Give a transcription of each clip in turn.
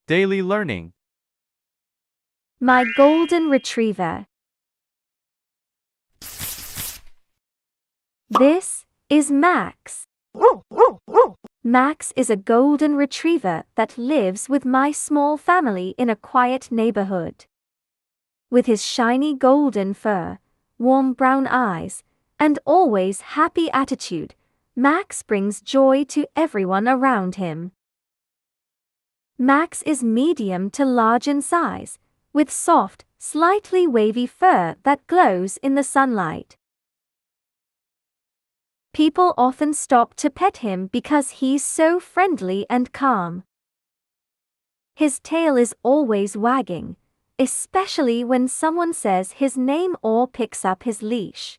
Daily learning. My golden retriever. This is Max. Max is a golden retriever that lives with my small family in a quiet neighborhood. With his shiny golden fur, warm brown eyes, and always happy attitude, Max brings joy to everyone around him. Max is medium to large in size, with soft, slightly wavy fur that glows in the sunlight. People often stop to pet him because he's so friendly and calm. His tail is always wagging, especially when someone says his name or picks up his leash.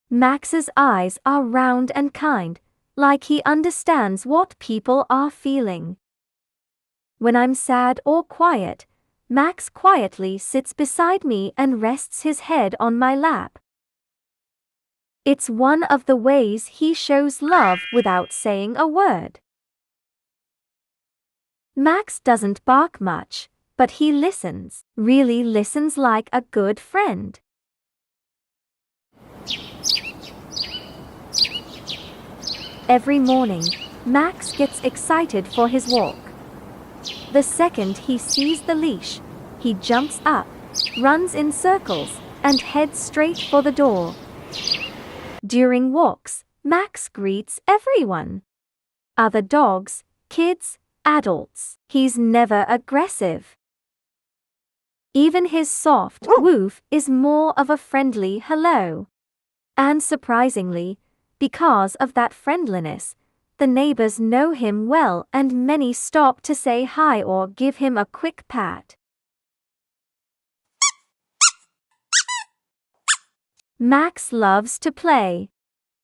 Max's eyes are round and kind, like he understands what people are feeling. When I'm sad or quiet, Max quietly sits beside me and rests his head on my lap. It's one of the ways he shows love without saying a word. Max doesn't bark much, but he listens, really listens like a good friend. Every morning, Max gets excited for his walk. The second he sees the leash, he jumps up, runs in circles, and heads straight for the door. During walks, Max greets everyone. Other dogs, kids, adults. He's never aggressive. Even his soft woof is more of a friendly hello. And surprisingly, because of that friendliness, the neighbors know him well and many stop to say hi or give him a quick pat. Max loves to play.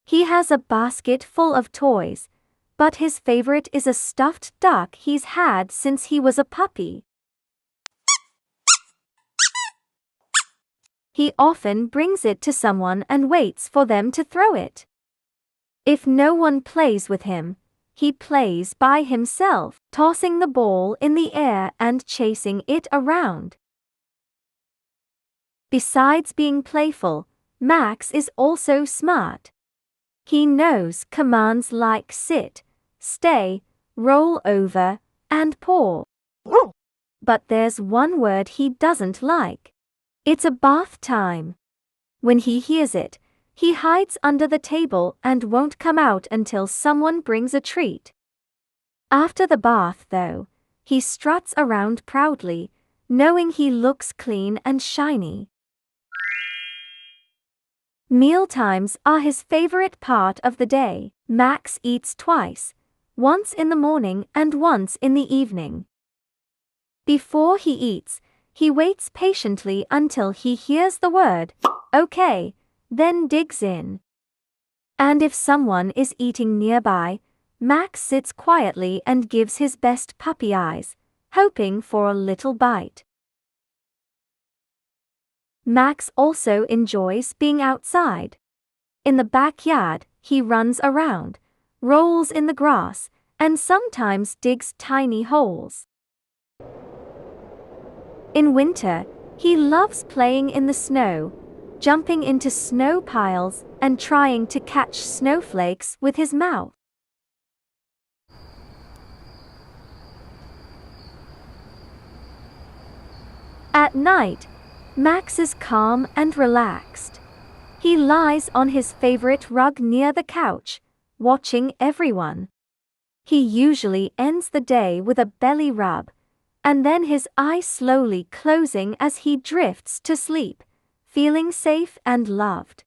He has a basket full of toys, but his favorite is a stuffed duck he's had since he was a puppy. He often brings it to someone and waits for them to throw it. If no one plays with him, he plays by himself, tossing the ball in the air and chasing it around. Besides being playful, Max is also smart. He knows commands like sit, stay, roll over, and paw. But there's one word he doesn't like. It's a bath time. When he hears it, he hides under the table and won't come out until someone brings a treat. After the bath, though, he struts around proudly, knowing he looks clean and shiny. Mealtimes are his favorite part of the day. Max eats twice, once in the morning and once in the evening. Before he eats, he waits patiently until he hears the word, okay, then digs in. And if someone is eating nearby, Max sits quietly and gives his best puppy eyes, hoping for a little bite. Max also enjoys being outside. In the backyard, he runs around, rolls in the grass, and sometimes digs tiny holes. In winter, he loves playing in the snow, jumping into snow piles and trying to catch snowflakes with his mouth. At night, Max is calm and relaxed. He lies on his favorite rug near the couch, watching everyone. He usually ends the day with a belly rub, and then his eyes slowly closing as he drifts to sleep, feeling safe and loved.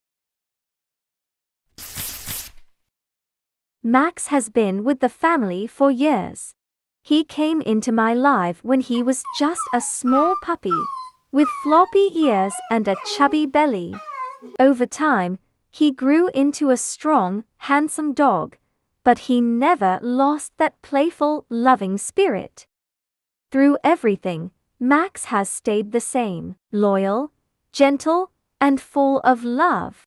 Max has been with the family for years. He came into my life when he was just a small puppy, with floppy ears and a chubby belly. Over time, he grew into a strong, handsome dog, but he never lost that playful, loving spirit. Through everything, Max has stayed the same, loyal, gentle, and full of love.